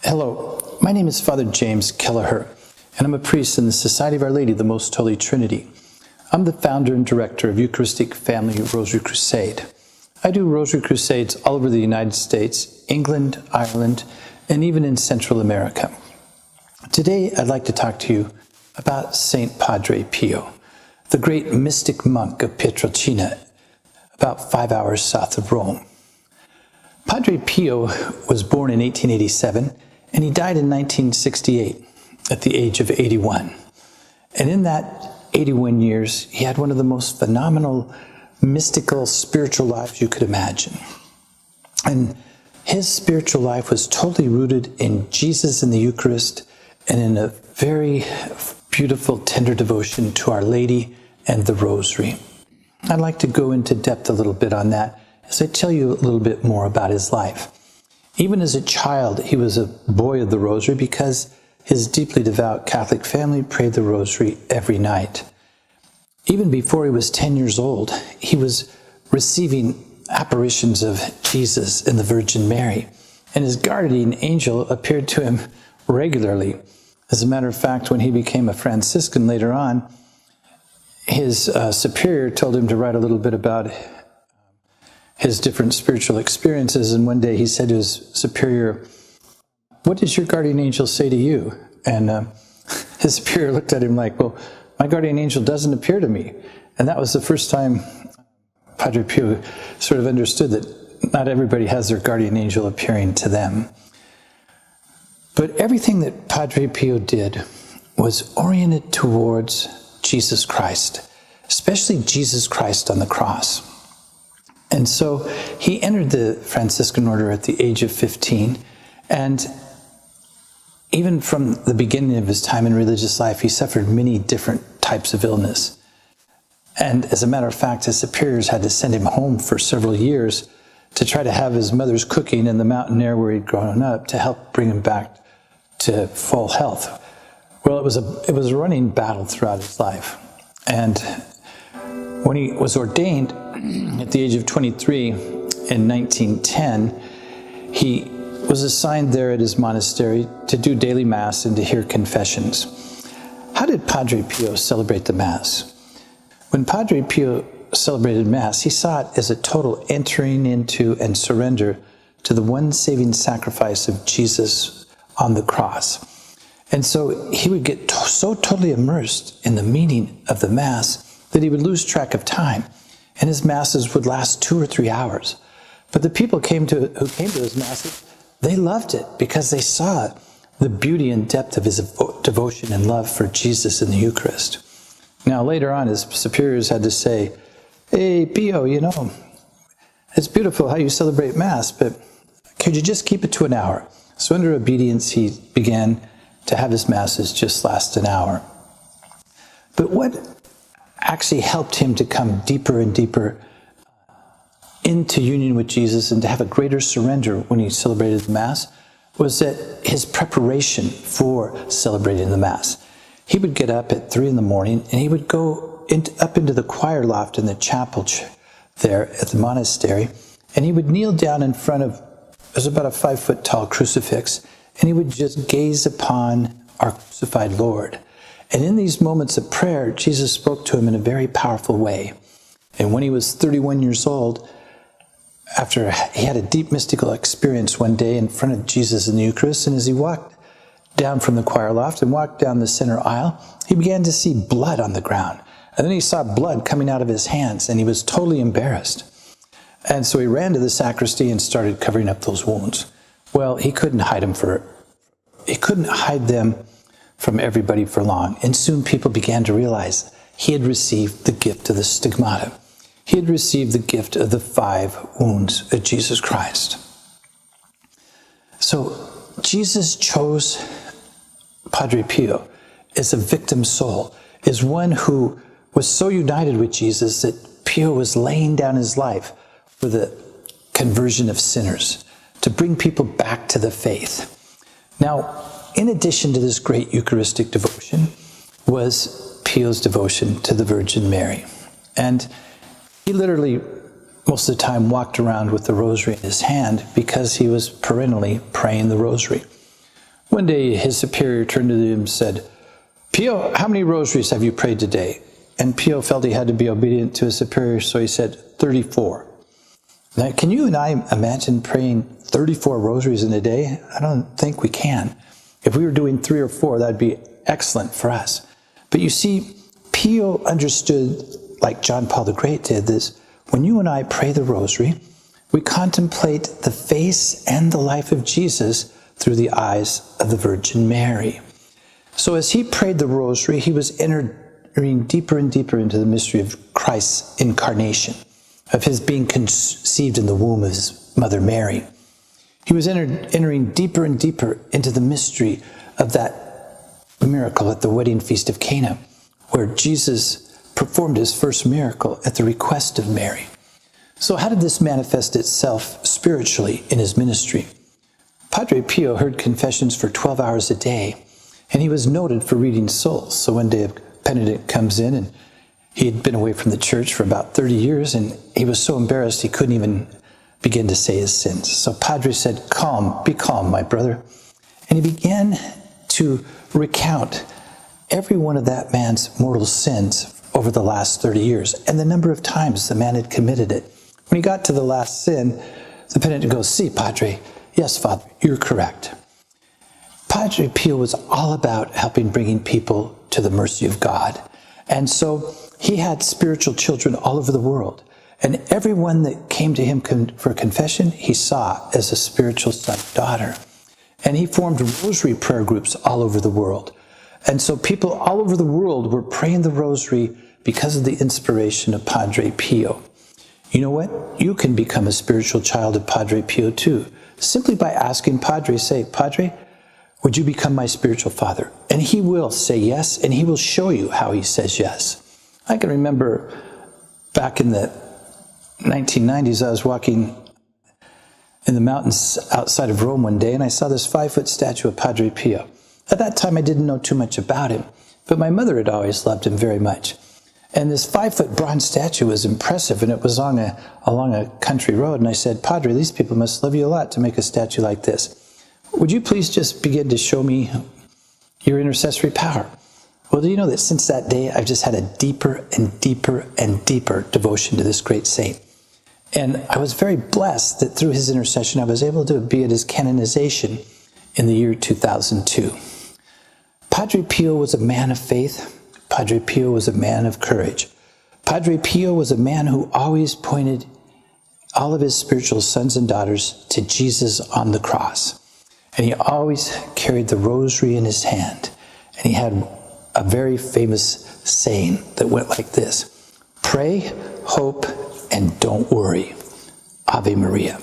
Hello, my name is Father James Kelleher, and I'm a priest in the Society of Our Lady of the Most Holy Trinity. I'm the founder and director of Eucharistic Family Rosary Crusade. I do Rosary Crusades all over the United States, England, Ireland, and even in Central America. Today, I'd like to talk to you about Saint Padre Pio, the great mystic monk of Pietrelcina, about 5 hours south of Rome. Padre Pio was born in 1887, and he died in 1968 at the age of 81. And in that 81 years, he had one of the most phenomenal, mystical, spiritual lives you could imagine. And his spiritual life was totally rooted in Jesus and the Eucharist and in a very beautiful, tender devotion to Our Lady and the Rosary. I'd like to go into depth a little bit on that as I tell you a little bit more about his life. Even as a child, he was a boy of the Rosary because his deeply devout Catholic family prayed the Rosary every night. Even before he was 10 years old, he was receiving apparitions of Jesus and the Virgin Mary, and his guardian angel appeared to him regularly. As a matter of fact, when he became a Franciscan later on, his superior told him to write a little bit about his different spiritual experiences, and one day he said to his superior, "What does your guardian angel say to you?" And his superior looked at him like, "Well, my guardian angel doesn't appear to me." And that was the first time Padre Pio sort of understood that not everybody has their guardian angel appearing to them. But everything that Padre Pio did was oriented towards Jesus Christ, especially Jesus Christ on the cross. And so he entered the Franciscan order at the age of 15, and even from the beginning of his time in religious life, he suffered many different types of illness. And as a matter of fact, his superiors had to send him home for several years to try to have his mother's cooking in the mountain air where he'd grown up to help bring him back to full health. Well, it was a running battle throughout his life. And when he was ordained at the age of 23 in 1910, he was assigned there at his monastery to do daily Mass and to hear confessions. How did Padre Pio celebrate the Mass? When Padre Pio celebrated Mass, he saw it as a total entering into and surrender to the one saving sacrifice of Jesus on the cross. And so he would get so totally immersed in the meaning of the Mass that he would lose track of time, and his Masses would last 2 or 3 hours. But the people who came to his Masses, they loved it because they saw the beauty and depth of his devotion and love for Jesus in the Eucharist. Now, later on, his superiors had to say, "Hey, Pio, it's beautiful how you celebrate Mass, but could you just keep it to an hour?" So under obedience, he began to have his Masses just last an hour. But what actually helped him to come deeper and deeper into union with Jesus and to have a greater surrender when he celebrated the Mass was that his preparation for celebrating the Mass. He would get up at 3 in the morning and he would go up into the choir loft in the chapel there at the monastery, and he would kneel down in front of, there's about a 5-foot tall crucifix, and he would just gaze upon our crucified Lord. And in these moments of prayer, Jesus spoke to him in a very powerful way. And when he was 31 years old, after he had a deep mystical experience one day in front of Jesus in the Eucharist, and as he walked down from the choir loft and walked down the center aisle, he began to see blood on the ground. And then he saw blood coming out of his hands, and he was totally embarrassed. And so he ran to the sacristy and started covering up those wounds. Well, he couldn't hide them from everybody for long. And soon people began to realize he had received the gift of the stigmata. He had received the gift of the 5 wounds of Jesus Christ. So Jesus chose Padre Pio as a victim soul, as one who was so united with Jesus that Pio was laying down his life for the conversion of sinners, to bring people back to the faith. Now, in addition to this great Eucharistic devotion was Pio's devotion to the Virgin Mary. And he literally, most of the time, walked around with the rosary in his hand because he was perennially praying the rosary. One day his superior turned to him and said, "Pio, how many rosaries have you prayed today?" And Pio felt he had to be obedient to his superior, so he said, 34. Now, can you and I imagine praying 34 rosaries in a day? I don't think we can. If we were doing 3 or 4, that would be excellent for us. But you see, Pio understood, like John Paul the Great did, this: when you and I pray the rosary, we contemplate the face and the life of Jesus through the eyes of the Virgin Mary. So as he prayed the rosary, he was entering deeper and deeper into the mystery of Christ's incarnation, of his being conceived in the womb of his mother Mary. He was entering deeper and deeper into the mystery of that miracle at the wedding feast of Cana, where Jesus performed his first miracle at the request of Mary. So how did this manifest itself spiritually in his ministry? Padre Pio heard confessions for 12 hours a day, and he was noted for reading souls. So one day a penitent comes in, and he had been away from the church for about 30 years, and he was so embarrassed he couldn't even begin to say his sins. So Padre said, be calm, my brother." And he began to recount every one of that man's mortal sins over the last 30 years, and the number of times the man had committed it. When he got to the last sin, the penitent goes, "See, Padre, yes, Father, you're correct." Padre Pio was all about helping bringing people to the mercy of God. And so he had spiritual children all over the world. And everyone that came to him for confession, he saw as a spiritual son, daughter. And he formed rosary prayer groups all over the world. And so people all over the world were praying the rosary because of the inspiration of Padre Pio. You know what? You can become a spiritual child of Padre Pio too, simply by asking Padre, say, "Padre, would you become my spiritual father?" And he will say yes, and he will show you how he says yes. I can remember back in the 1990s, I was walking in the mountains outside of Rome one day, and I saw this 5-foot statue of Padre Pio. At that time, I didn't know too much about him, but my mother had always loved him very much. And this 5-foot bronze statue was impressive, and it was along a country road. And I said, "Padre, these people must love you a lot to make a statue like this. Would you please just begin to show me your intercessory power?" Well, do you know that since that day, I've just had a deeper and deeper and deeper devotion to this great saint. And I was very blessed that through his intercession, I was able to be at his canonization in the year 2002. Padre Pio was a man of faith. Padre Pio was a man of courage. Padre Pio was a man who always pointed all of his spiritual sons and daughters to Jesus on the cross. And he always carried the rosary in his hand. And he had a very famous saying that went like this: "Pray, hope, and don't worry. Ave Maria."